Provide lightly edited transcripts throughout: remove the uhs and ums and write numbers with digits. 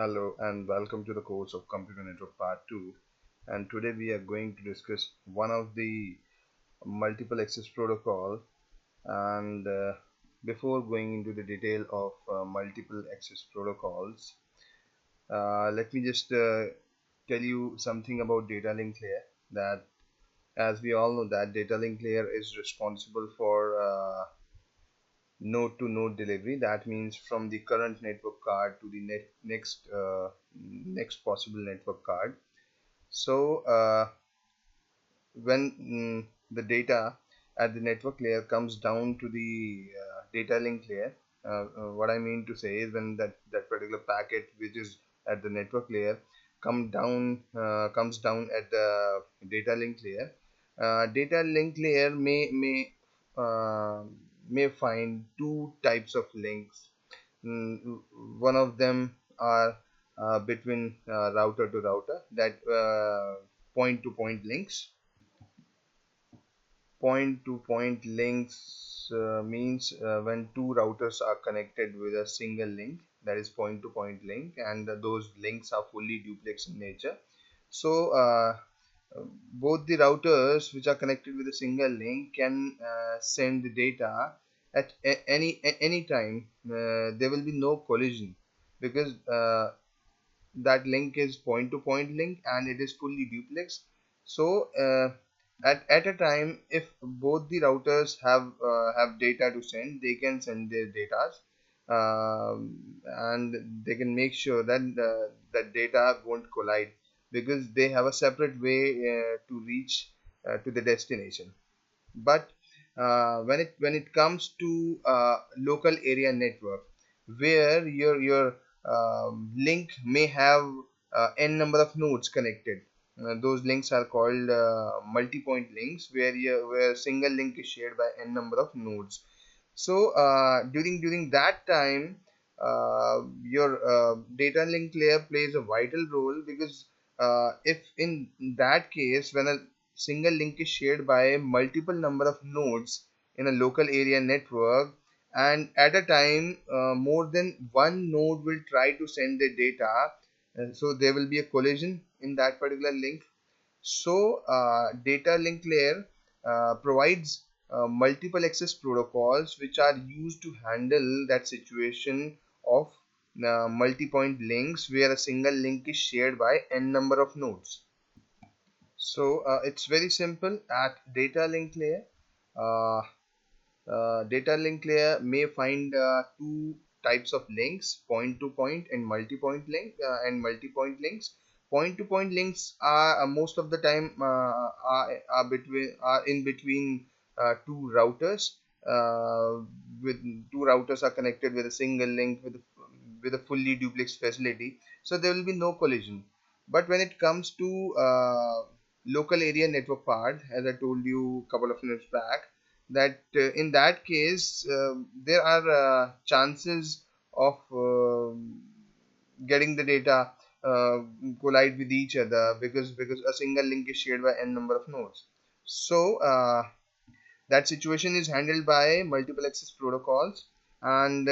Hello and welcome to the course of Computer Network Part 2. And today we are going to discuss one of the multiple access protocol. And before going into the detail of multiple access protocols, let me just tell you something about data link layer. That, as we all know, that data link layer is responsible for node to node delivery. That means from the current network card to the next possible network card. So when the data at the network layer comes down to the data link layer, what I mean to say is when that particular packet which is at the network layer comes down at the data link layer. Data link layer uh, may find two types of links. One of them are between router to router, that point to point links. Point to point links means when two routers are connected with a single link, that is point to point link, and those links are fully duplex in nature. So both the routers which are connected with a single link can send the data at any time. There will be no collision because that link is point to point link and it is fully duplex. So at a time, if both the routers have data to send, they can send their data, and they can make sure that that data won't collide because they have a separate way to reach to the destination. But when it comes to local area network, where your link may have n number of nodes connected, those links are called multi-point links, where single link is shared by n number of nodes. So during that time, your data link layer plays a vital role because if in that case, when a single link is shared by multiple number of nodes in a local area network, and at a time more than one node will try to send the data, so there will be a collision in that particular link. So data link layer provides multiple access protocols which are used to handle that situation of multi-point links where a single link is shared by n number of nodes. So it's very simple. At data link layer, uh, data link layer may find two types of links: point to point and multi-point links. Point to point links are most of the time are in between two routers. With two routers are connected with a single link with a fully duplex facility, so there will be no collision. But when it comes to local area network part, as I told you a couple of minutes back, that in that case there are chances of getting the data uh, collide with each other because a single link is shared by n number of nodes. So that situation is handled by multiple access protocols, and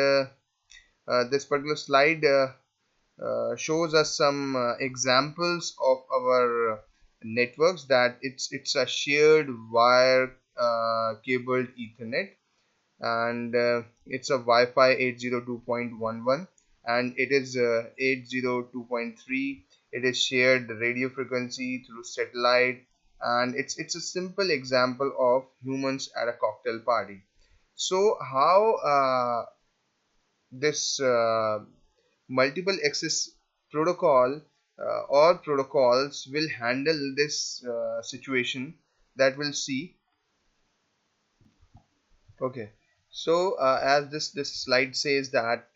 this particular slide shows us some examples of our networks. That it's a shared wire cabled Ethernet, and it's a Wi-Fi 802.11, and it is 802.3. It is shared radio frequency through satellite, and it's a simple example of humans at a cocktail party. So how this multiple access protocol or protocols will handle this situation, that we'll see. Okay, so as this slide says, that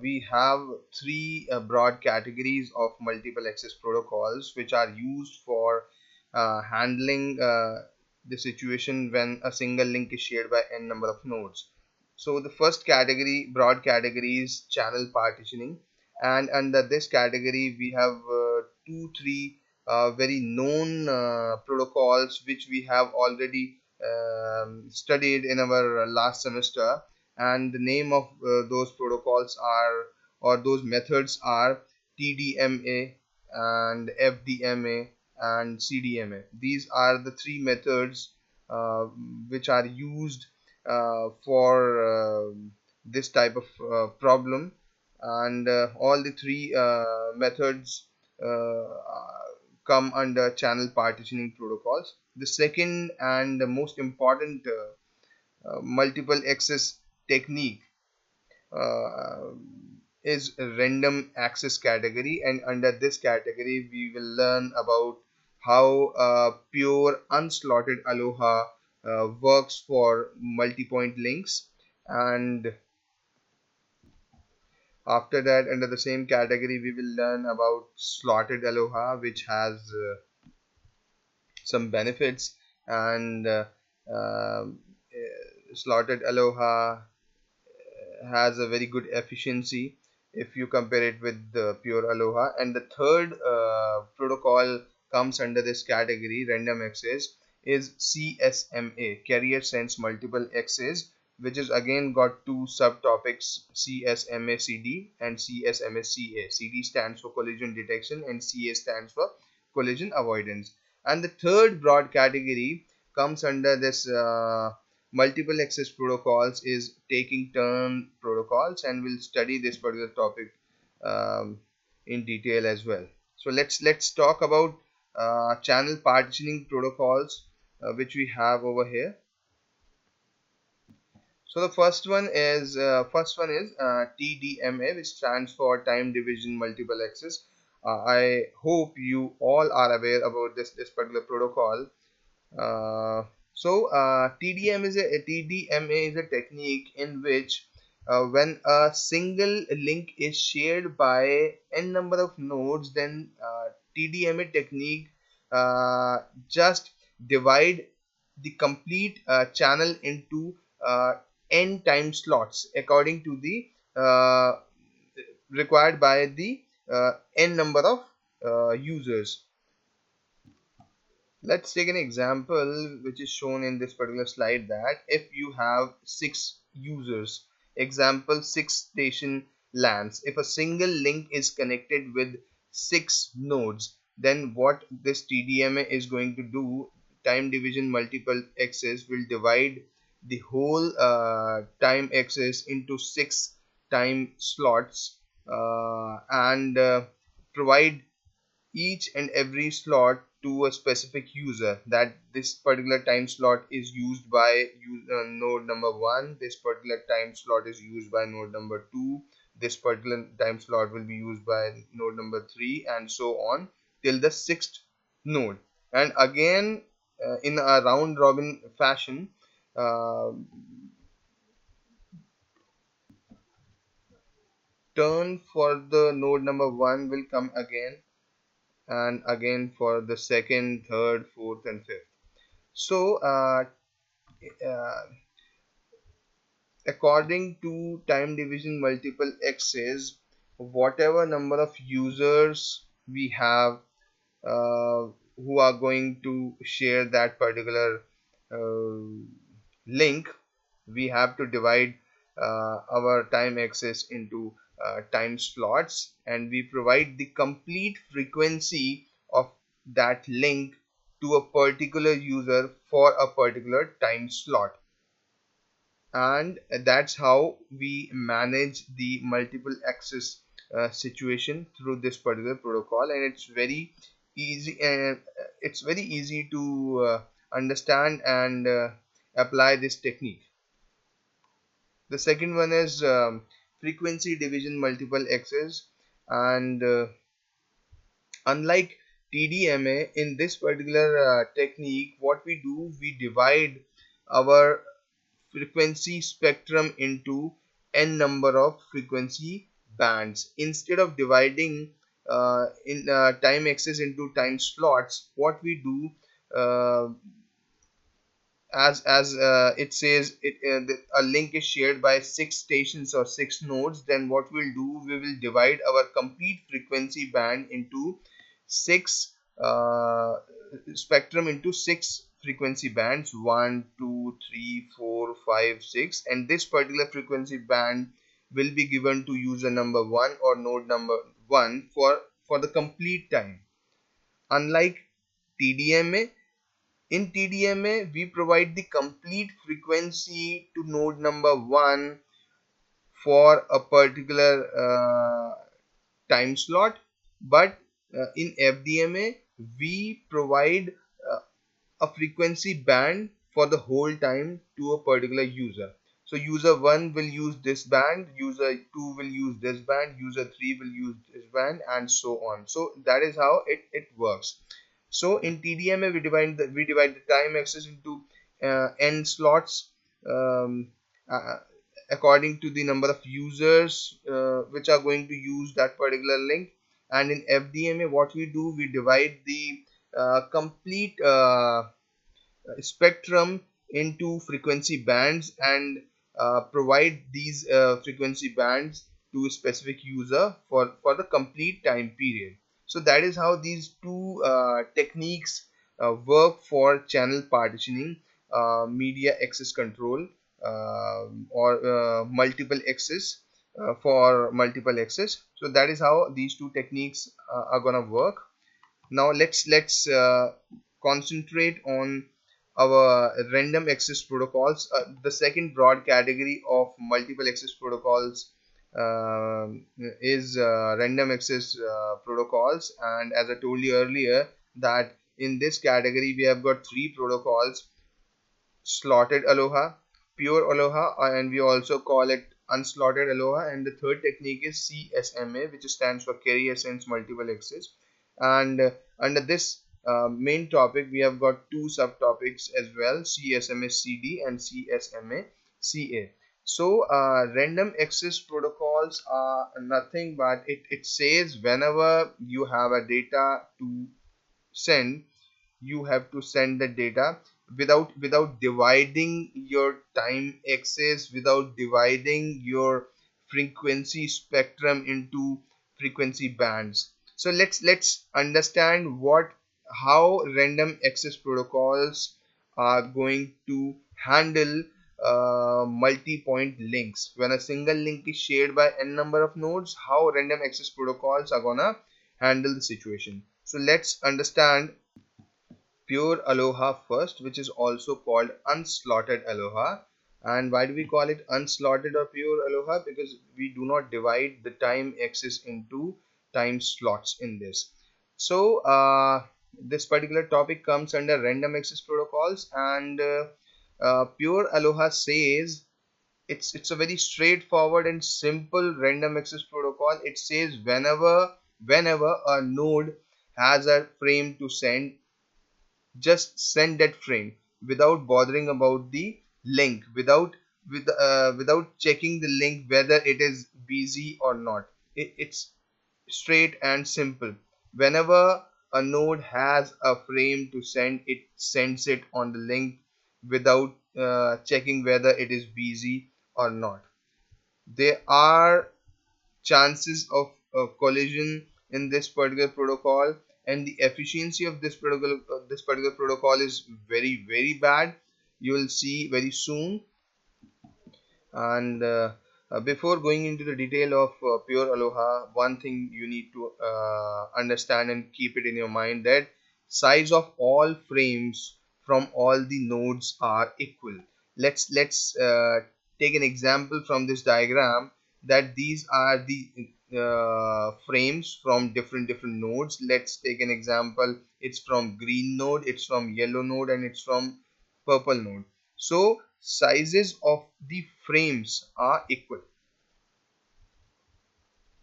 we have three broad categories of multiple access protocols which are used for handling the situation when a single link is shared by n number of nodes. So the first category, broad category, is channel partitioning, and under this category we have three very known protocols which we have already studied in our last semester. And the name of those protocols are, or those methods are, TDMA and FDMA and CDMA. These are the three methods uh, which are used for this type of problem, and all the three methods come under channel partitioning protocols. The second and the most important multiple access technique uh, is a random access category, and under this category we will learn about how pure unslotted aloha works for multi-point links. And after that, under the same category, we will learn about slotted aloha, which has some benefits. And slotted aloha has a very good efficiency if you compare it with the pure aloha. And the third protocol comes under this category, random access, is CSMA, carrier sense multiple access, which is again got two subtopics, CSMA CD and CSMA CA. CD stands for collision detection and CA stands for collision avoidance. And the third broad category comes under this multiple access protocols, is taking turn protocols, and we'll study this particular topic um, in detail as well. So let's talk about channel partitioning protocols which we have over here. So the first one is TDMA, which stands for time division multiple access. I hope you all are aware about this particular protocol. TDMA is a technique in which when a single link is shared by n number of nodes, then TDMA technique just divide the complete channel into n time slots according to the required by the n number of users. Let's take an example which is shown in this particular slide, that if you have 6 users, example 6 station LANs, if a single link is connected with 6 nodes, then what this TDMA is going to do, time division multiple access, will divide the whole time access into 6 time slots and provide each and every slot to a specific user, that this particular time slot is used by node number 1, this particular time slot is used by node number 2, this particular time slot will be used by node number 3, and so on till the 6th node. And again in a round robin fashion, uh, turn for the node number 1 will come again and again for the second, third, fourth, and fifth. So, uh, according to time division multiple access, whatever number of users we have who are going to share that particular uh, link, we have to divide our time access into time slots, and we provide the complete frequency of that link to a particular user for a particular time slot. And that's how we manage the multiple access situation through this particular protocol. And it's very easy to understand and apply this technique. The second one is frequency division multiple access, and unlike TDMA, in this particular technique, what we do, we divide our frequency spectrum into n number of frequency bands. Instead of dividing in time access into time slots, what we do, as it says, a link is shared by 6 stations or 6 nodes, then what we'll do, we will divide our complete frequency band into 6 frequency bands, 1, 2, 3, 4, 5, 6, and this particular frequency band will be given to user number 1 or node number 1 for the complete time. Unlike TDMA, in TDMA we provide the complete frequency to node number 1 for a particular time slot, but in FDMA we provide uh, a frequency band for the whole time to a particular user. So user 1 will use this band, user 2 will use this band, user 3 will use this band, and so on. So that is how it works. So in TDMA we divide the time axis into n slots, um, uh, according to the number of users which are going to use that particular link. And in FDMA what we do, we divide the complete spectrum into frequency bands and provide these frequency bands to a specific user for the complete time period. So that is how these two techniques work for channel partitioning, media access control, or multiple access, for multiple access. So that is how these two techniques are gonna work. Now let's concentrate on our random access protocols. The second broad category of multiple access protocols is random access protocols. And as I told you earlier, that in this category we have got three protocols: slotted ALOHA, pure ALOHA, and we also call it unslotted ALOHA. And the third technique is CSMA, which stands for carry essence multiple access. And under this main topic we have got two subtopics as well: CSMA CD and CSMA CA. So random access protocols are nothing but it says whenever you have a data to send, you have to send the data without dividing your time axis, without dividing your frequency spectrum into frequency bands. So let's understand what how random access protocols are going to handle multi-point links. When a single link is shared by n number of nodes, how random access protocols are gonna handle the situation. So let's understand pure ALOHA first, which is also called unslotted ALOHA. And why do we call it unslotted or pure ALOHA? Because we do not divide the time axis into time slots in this. So this particular topic comes under random access protocols. And pure ALOHA says it's a very straightforward and simple random access protocol. It says whenever a node has a frame to send, just send that frame without bothering about the link, without checking the link whether it is busy or not. It's straight and simple. Whenever a node has a frame to send, it sends it on the link without checking whether it is busy or not. There are chances of collision in this particular protocol, and the efficiency of this particular protocol is very bad. You will see very soon. And before going into the detail of pure ALOHA, one thing you need to understand and keep it in your mind, that size of all frames from all the nodes are equal. Let's take an example from this diagram, that these are the frames from different nodes. Let's take an example. It's from green node, it's from yellow node, and it's from purple node. So sizes of the frames are equal.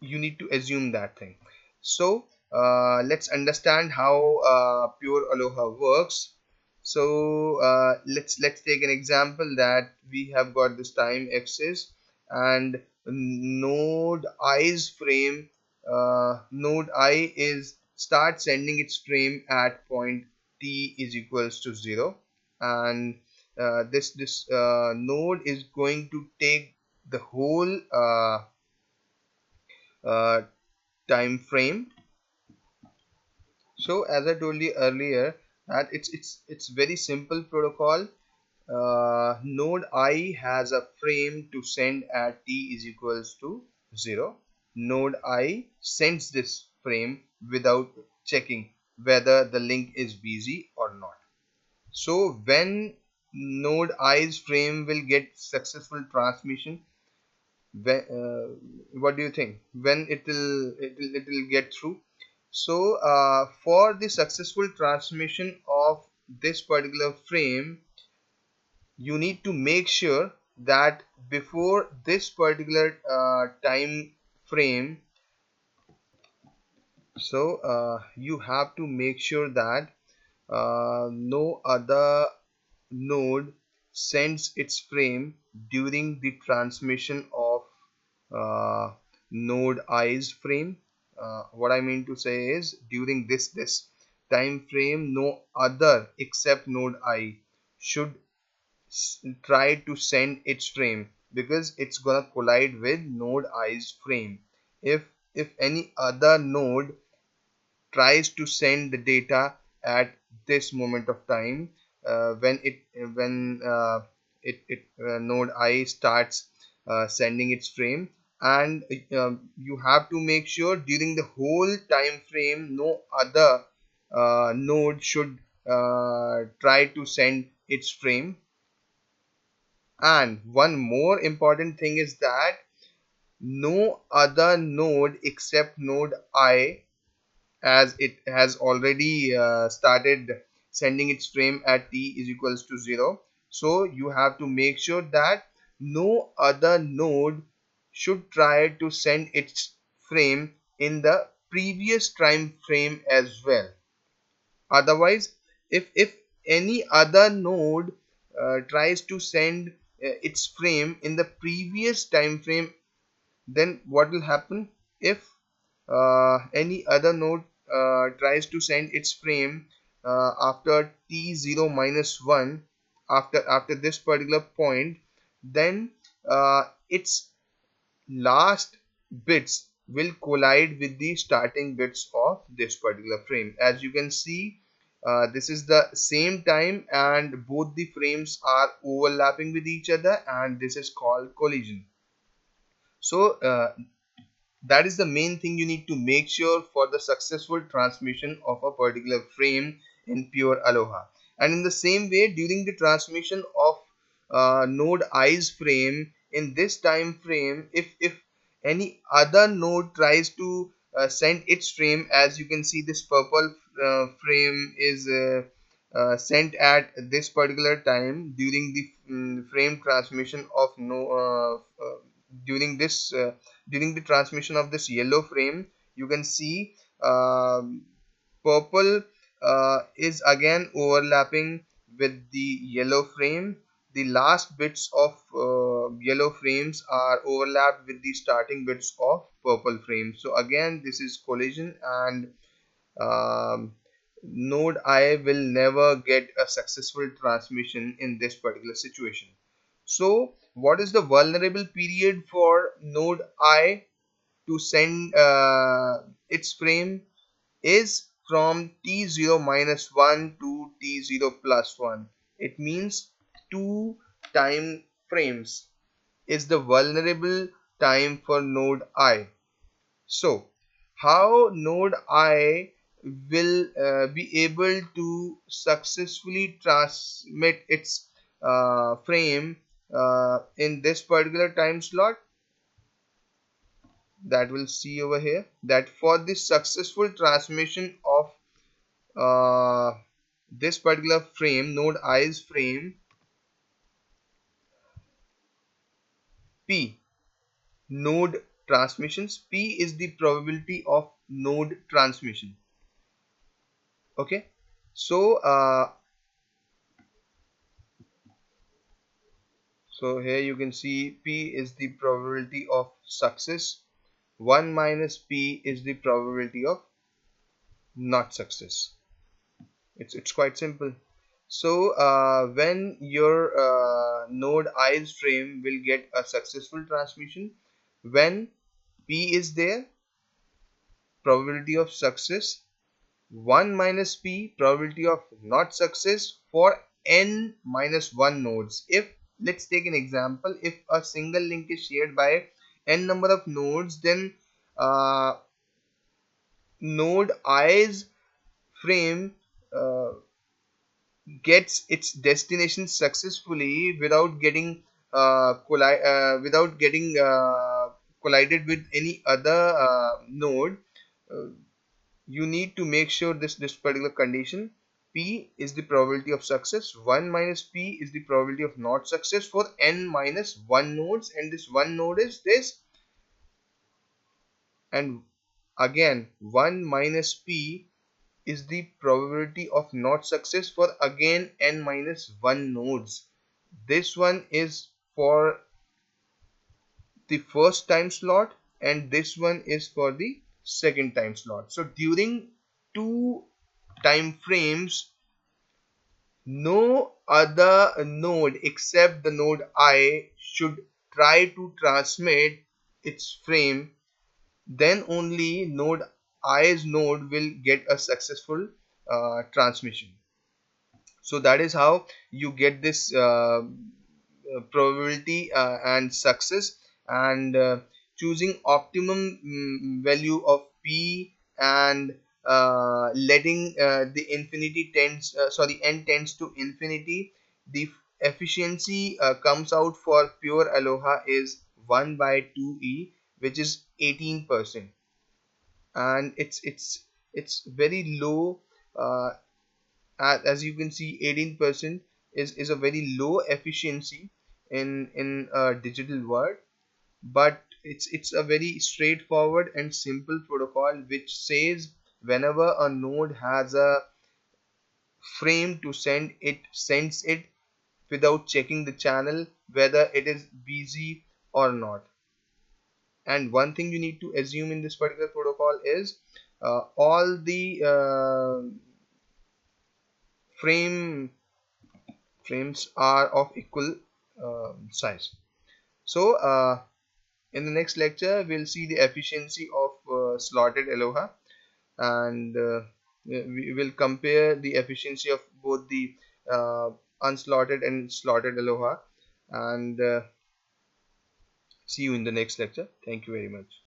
You need to assume that thing. So let's understand how pure ALOHA works. So let's take an example that we have got this time axis, and node i's frame, node I is start sending its frame at point t is equals to 0. And this node is going to take the whole uh, time frame. So as I told you earlier, that it's very simple protocol. Node I has a frame to send at t is equals to 0. node I sends this frame without checking whether the link is busy or not. So when node I's frame will get successful transmission, when, what do you think? When it will get through? So for the successful transmission of this particular frame, you need to make sure that before this particular time frame, so you have to make sure that no other node sends its frame during the transmission of uh, node i's frame. What I mean to say is, during this time frame, no other except node I should try to send its frame, because it's gonna collide with node i's frame. If any other node tries to send the data at this moment of time, when node I starts sending its frame, and you have to make sure during the whole time frame no other node should try to send its frame. And one more important thing is that no other node except node I, as it has already started sending its frame at t is equals to 0. So you have to make sure that no other node should try to send its frame in the previous time frame as well. Otherwise, if any other node tries to send its frame in the previous time frame, then what will happen? If any other node tries to send its frame after t0 minus 1, after this particular point, then its last bits will collide with the starting bits of this particular frame. As you can see, this is the same time and both the frames are overlapping with each other, and this is called collision. So that is the main thing you need to make sure for the successful transmission of a particular frame in pure Aloha. And in the same way, during the transmission of node i's frame in this time frame, if any other node tries to send its frame, as you can see, this purple frame is sent at this particular time during the frame transmission of no during this during the transmission of this yellow frame. You can see purple is again overlapping with the yellow frame. The last bits of yellow frames are overlapped with the starting bits of purple frame. So again, this is collision, and um, node I will never get a successful transmission in this particular situation. So what is the vulnerable period for node I to send its frame? Is from t0 minus 1 to t0 plus 1. It means 2 time frames is the vulnerable time for node I. So how node I will be able to successfully transmit its frame in this particular time slot? That we'll see over here, that for the successful transmission of uh, this particular frame, node i's frame, p, node transmissions, p is the probability of node transmission. Okay, so so here you can see p is the probability of success, 1 minus p is the probability of not success. It's quite simple. So when your node i's frame will get a successful transmission, when p is there, probability of success, 1 minus p, probability of not success, for n minus 1 nodes. If, let's take an example, if a single link is shared by n number of nodes, then uh, node i's frame uh, gets its destination successfully without getting collided with any other node, uh, you need to make sure this particular condition p is the probability of success, 1 minus p is the probability of not success for n minus 1 nodes, and this one node is this, and again 1 minus p is the probability of not success for again n minus 1 nodes. This one is for the first time slot and this one is for the second time slot. So during two time frames, no other node except the node I should try to transmit its frame, then only node I's node will get a successful transmission. So that is how you get this probability and success, and choosing optimum value of p, and letting the infinity tends sorry n tends to infinity, the efficiency comes out for pure aloha is 1 by 2e, which is 18%, and it's very low. As you can see, 18% is a very low efficiency in a digital world, but it's a very straightforward and simple protocol which says whenever a node has a frame to send, it sends it without checking the channel whether it is busy or not. And one thing you need to assume in this particular protocol is all the frame frames are of equal size. So in the next lecture we'll see the efficiency of slotted aloha, and we will compare the efficiency of both the unslotted and slotted aloha, and see you in the next lecture. Thank you very much.